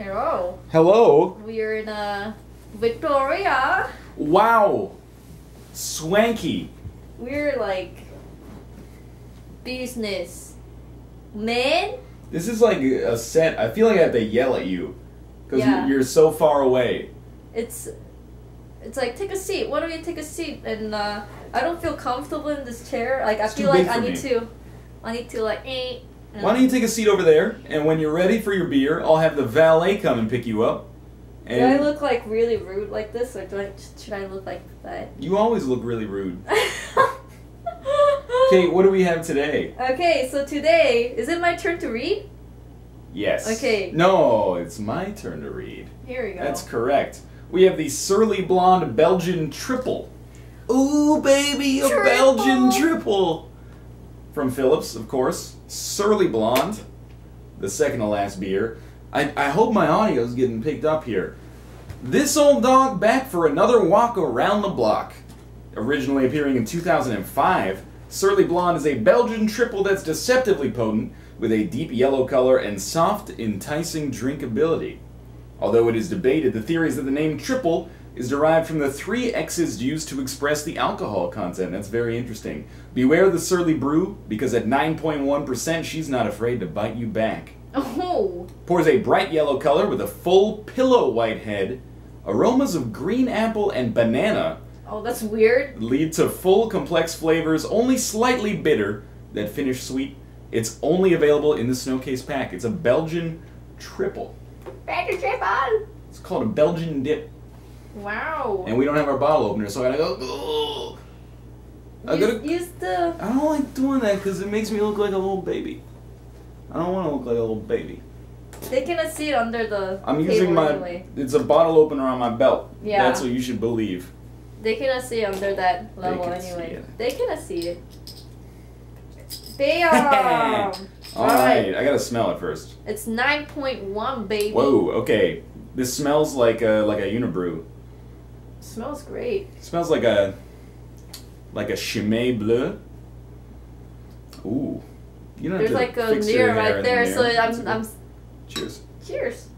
Hello. Hello. We're in Victoria. Wow. Swanky. We're like business men. This is like a set. I feel like I have to yell at you because Yeah. you're so far away. It's like, take a seat. Why don't you take a seat? And I don't feel comfortable in this chair. Like It's I feel too like big for I need to like. Why don't you take a seat over there, and when you're ready for your beer, I'll have the valet come and pick you up. Do I look like really rude like this, or should I look like that? You always look really rude. Okay, what do we have today? Okay, so today, is it my turn to read? Yes. Okay. No, it's my turn to read. Here we go. That's correct. We have the Surly Blonde Belgian Triple. Ooh, baby, a Triple. Belgian Triple! From Phillips, of course. Surly Blonde. The second to last beer. I hope my audio is getting picked up here. This old dog back for another walk around the block. Originally appearing in 2005, Surly Blonde is a Belgian triple that's deceptively potent, with a deep yellow color and soft, enticing drinkability. Although it is debated, the theory is that the name triple is derived from the 3 X's used to express the alcohol content. That's very interesting. Beware the Surly Brew, because at 9.1%, she's not afraid to bite you back. Oh. Pours a bright yellow color with a full pillow white head. Aromas of green apple and banana Oh, that's weird. lead to full complex flavors, only slightly bitter, that finish sweet. It's only available in the Snowcase pack. It's a Belgian triple. Belgian triple. It's called a Belgian dip. Wow. And we don't have our bottle opener, so I gotta go. Ugh. I don't like doing that because it makes me look like a little baby. I don't want to look like a little baby. They cannot see it under the I'm table using my. anyway. It's a bottle opener on my belt. Yeah. That's what you should believe. They cannot see under that level can anyway. see it. They cannot see it. Bam! All right, I gotta smell it first. It's 9.1, baby. Whoa. Okay. This smells like a Unibrew. Smells great. It smells like a Chimay Bleu. Ooh. You don't There's have to like a fix your mirror hair right in there, the so mirror. I'm. That's good. Cheers. Cheers.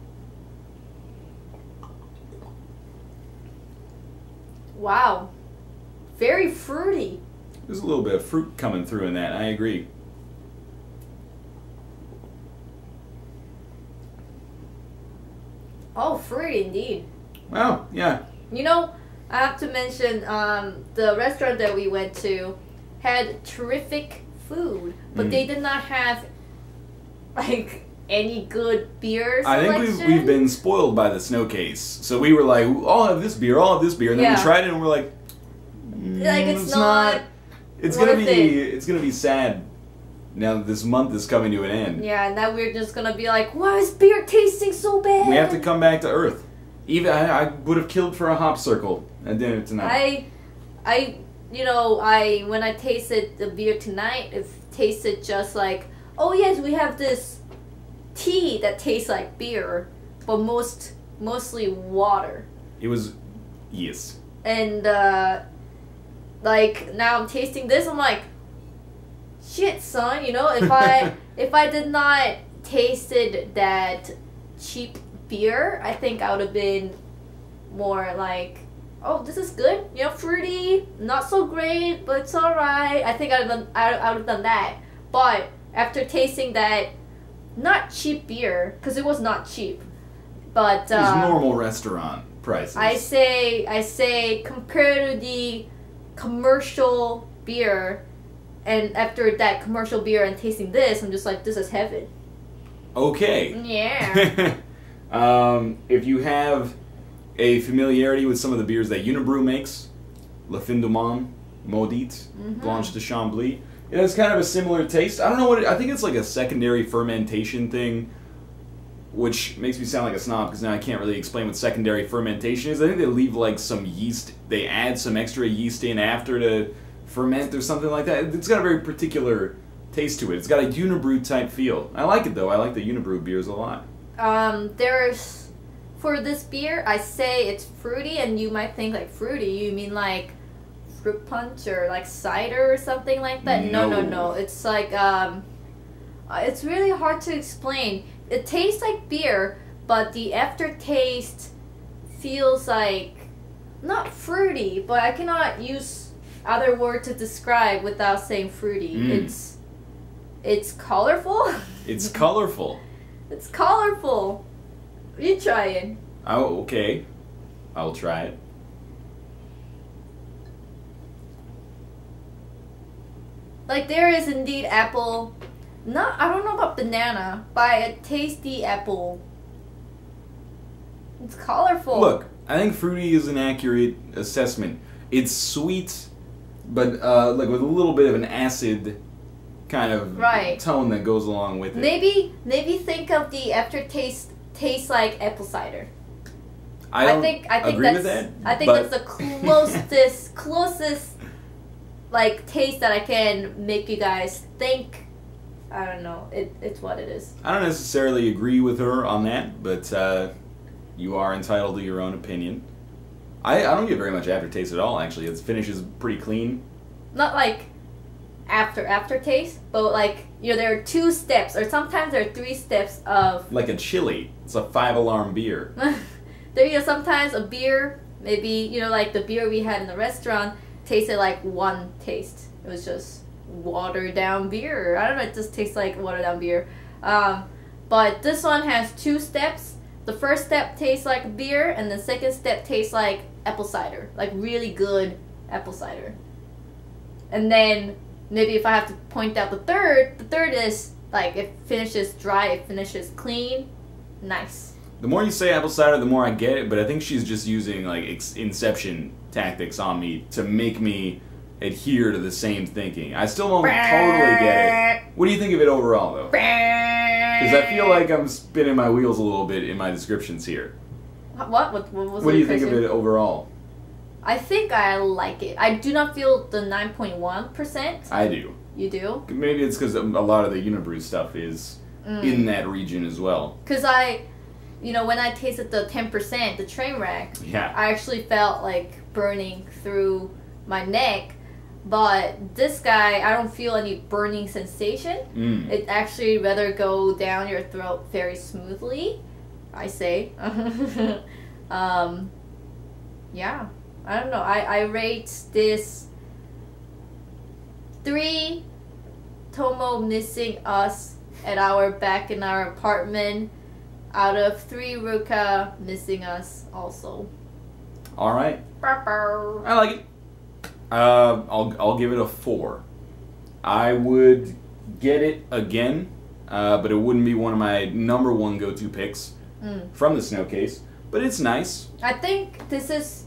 Wow. Very fruity. There's a little bit of fruit coming through in that. I agree. Oh, fruity indeed. Well, yeah. You know, I have to mention the restaurant that we went to had terrific food, but they did not have like any good beer selection. I think we've been spoiled by the Snowcase. So we were like, I'll have this beer, I'll have this beer, and then we tried it and we're like, like it's not. It's worth gonna be sad now that this month is coming to an end. Yeah, and now we're just gonna be like, why is beer tasting so bad? We have to come back to earth. Even I would have killed for a hop circle at dinner tonight. When I tasted the beer tonight, it tasted just like, oh yes, we have this tea that tastes like beer, but mostly water. It was, yes. And like now I'm tasting this, I'm like, shit, son. You know, if I did not tasted that cheap beer, I think I would have been more like, oh, this is good. You know, fruity, not so great, but it's alright. I think I would have done that. But after tasting that, not cheap beer, because it was not cheap, but it was normal restaurant prices. I say compared to the commercial beer, and after that commercial beer and tasting this, I'm just like, this is heaven. Okay. Yeah. If you have a familiarity with some of the beers that Unibrew makes, Le Fin du Monde, Maudite, Blanche de Chambly, it has kind of a similar taste. I don't know what I think it's like a secondary fermentation thing, which makes me sound like a snob because now I can't really explain what secondary fermentation is. I think they leave like some yeast, they add some extra yeast in after to ferment or something like that. It's got a very particular taste to it. It's got a Unibrew type feel. I like it though. I like the Unibrew beers a lot. For this beer, I say it's fruity, and you might think like fruity, you mean like fruit punch or like cider or something like that. No. It's like it's really hard to explain. It tastes like beer, but the aftertaste feels like not fruity, but I cannot use other word to describe without saying fruity. It's colorful. It's colorful. It's colorful. You try it. Oh, okay. I'll try it. Like there is indeed apple. I don't know about banana, but I taste the apple. It's colorful. Look, I think fruity is an accurate assessment. It's sweet, but like with a little bit of an acid kind of tone that goes along with it. Maybe think of the aftertaste tastes like apple cider. I think agree that's with that. I think that's the closest like taste that I can make you guys think. I don't know. It's what it is. I don't necessarily agree with her on that, but you are entitled to your own opinion. I don't get very much aftertaste at all, actually. Its finish is pretty clean. Not like aftertaste, but like, you know, there are 2 steps, or sometimes there are 3 steps of... Like a chili. It's a 5-alarm beer. There, you know, sometimes a beer, maybe, you know, like the beer we had in the restaurant, tasted like 1 taste. It was just watered down beer. I don't know, it just tastes like watered down beer. But this one has 2 steps. The first step tastes like beer, and the second step tastes like apple cider. Like really good apple cider. And then maybe if I have to point out the third is like it finishes dry, it finishes clean. Nice. The more you say apple cider, the more I get it, but I think she's just using like inception tactics on me to make me adhere to the same thinking. I still don't totally get it. What do you think of it overall, though? Because I feel like I'm spinning my wheels a little bit in my descriptions here. What was What do you think of it overall? I think I like it. I do not feel the 9.1%. I do. You do? Maybe it's because a lot of the Unibrew stuff is in that region as well. Because you know, when I tasted the 10%, the train wreck, yeah, I actually felt like burning through my neck. But this guy, I don't feel any burning sensation. It actually rather go down your throat very smoothly, I say. Yeah, I don't know. I rate this 3 Tomo missing us back in our apartment out of 3 Ruka missing us also. All right. I like it. I'll give it a 4. I would get it again, but it wouldn't be one of my #1 go-to picks from the Snowcase. But it's nice. I think this is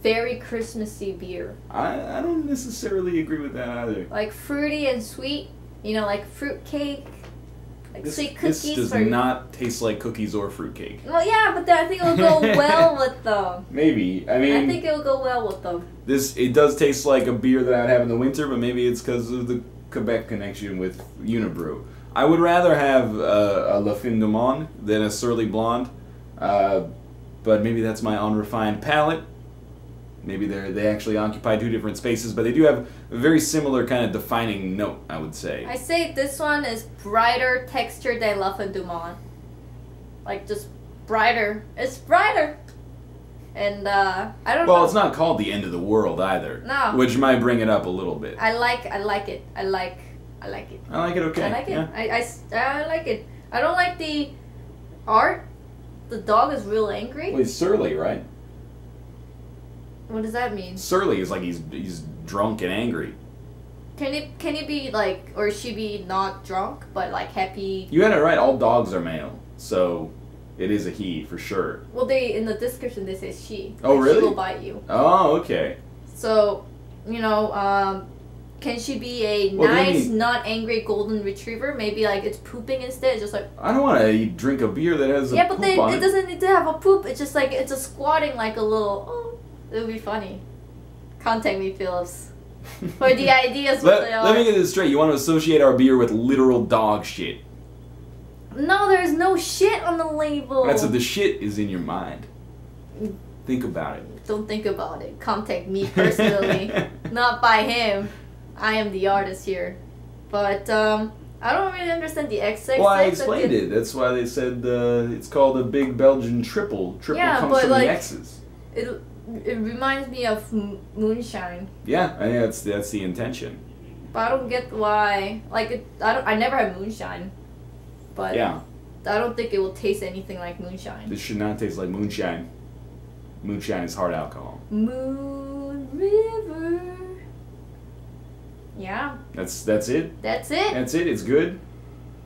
very Christmassy beer. I don't necessarily agree with that either. Like fruity and sweet, you know, like fruit cake, like sweet cookies. This does not taste like cookies or fruitcake. Well, yeah, but I think it will go well with them. Maybe. I mean, I think it will go well with them. It does taste like a beer that I'd have in the winter, but maybe it's because of the Quebec connection with Unibrew. I would rather have a La Fin du Monde than a Surly Blonde, but maybe that's my unrefined palate. Maybe they actually occupy 2 different spaces, but they do have a very similar kind of defining note, I would say. I say this one is brighter texture than La Fin du Monde. Like, just brighter. It's brighter. And, I don't know. Well, it's not called the end of the world either. No. Which might bring it up a little bit. I like it. I like it. I like it, okay. I like it. Yeah. I like it. I don't like the art. The dog is real angry. Well, he's surly, right? What does that mean? Surly is like he's drunk and angry. Can it be like, or she be not drunk but like happy? You had it right. All dogs are male, so it is a he for sure. Well, in the description they say she. Oh, really? She will bite you. Oh, okay. So, you know, can she be a nice, not angry golden retriever? Maybe like it's pooping instead. It's just like, I don't want to drink a beer that has a poop on it. It doesn't need to have a poop. It's just like it's a squatting like a little. Oh, it would be funny. Contact me, Phillips. For the ideas. Let me get this straight. You want to associate our beer with literal dog shit? No, there's no shit on the label. Right, so the shit is in your mind. Think about it. Don't think about it. Contact me personally, not by him. I am the artist here. But I don't really understand the XXX. Well, I explained it. That's why they said it's called a big Belgian triple. Triple comes from like, the X's. It reminds me of moonshine. Yeah, I think that's the intention. But I don't get why. Like, I never had moonshine. But yeah. I don't think it will taste anything like moonshine. This should not taste like moonshine. Moonshine is hard alcohol. Moon River. Yeah. That's it? That's it. That's it? It's good?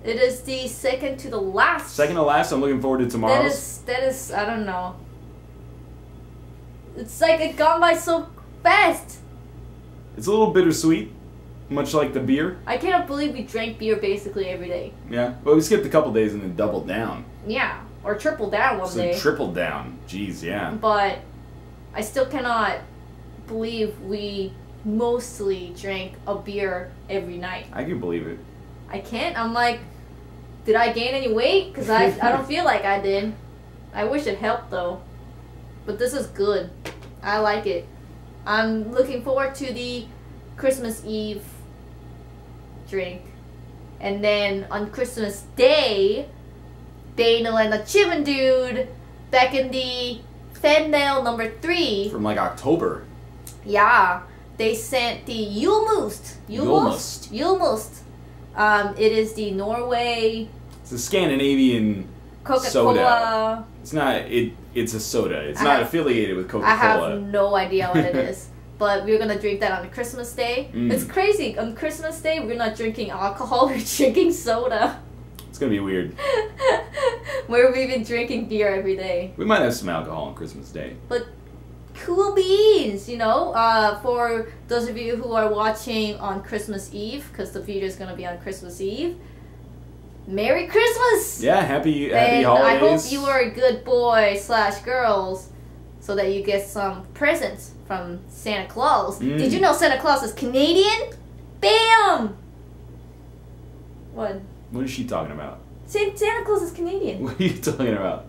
It is the second to the last. Second to last? I'm looking forward to tomorrow's. That is, I don't know. It's like it gone by so fast. It's a little bittersweet, much like the beer. I cannot believe we drank beer basically every day. Yeah, well, we skipped a couple days and then doubled down. Yeah, or tripled down one day. Tripled down. Jeez, yeah. But I still cannot believe we mostly drank a beer every night. I can believe it. I can't. I'm like, did I gain any weight? Because I don't feel like I did. I wish it helped though. But this is good. I like it. I'm looking forward to the Christmas Eve drink. And then on Christmas Day, Daniel and the Chivin Dude back in the fan mail number 3. From like October. Yeah. They sent the Julmust. It is the Norway. It's a Scandinavian Coca-Cola. Soda. It's not. It's a soda. It's not affiliated with Coca-Cola. I have no idea what it is. But we're gonna drink that on Christmas Day. It's crazy. On Christmas Day, we're not drinking alcohol. We're drinking soda. It's gonna be weird. Where we've been drinking beer every day. We might have some alcohol on Christmas Day. But cool beans, you know. For those of you who are watching on Christmas Eve, because the video is gonna be on Christmas Eve. Merry Christmas! Yeah, happy and holidays. I hope you are a good boy / girls, so that you get some presents from Santa Claus. Did you know Santa Claus is Canadian? Bam! What? What is she talking about? Santa Claus is Canadian. What are you talking about?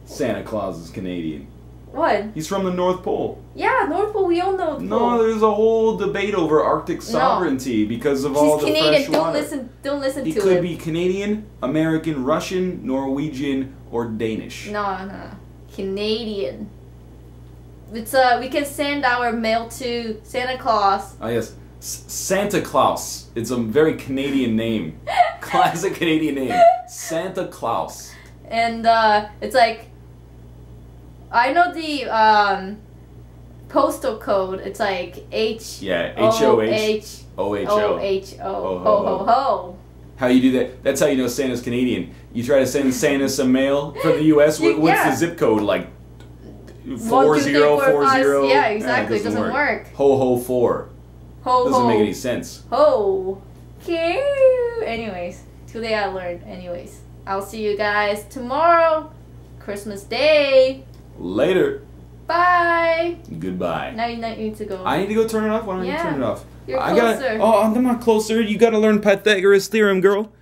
Santa Claus is Canadian. What? He's from the North Pole. Yeah, North Pole. We all know North Pole. No, there's a whole debate over Arctic sovereignty because of all the Canadian. fresh water. Don't listen to it. He could be Canadian, American, Russian, Norwegian, or Danish. No. Canadian. It's we can send our mail to Santa Claus. Oh yes, Santa Claus. It's a very Canadian name. Classic Canadian name. Santa Claus. And it's like, I know the postal code. It's like H-O-H-O-H-O. How you do that? That's how you know Santa's Canadian. You try to send Santa some mail from the U.S. What's the zip code? Like 4040? Yeah, exactly. It doesn't work. Ho ho 4. Ho doesn't ho. make any sense. Ho. Okay. Anyways, today I learned. Anyways, I'll see you guys tomorrow. Christmas Day. Later. Bye. Goodbye. Now you need to go. I need to go turn it off? Why don't you turn it off? You're closer. I'm not closer. You gotta learn Pythagoras theorem, girl.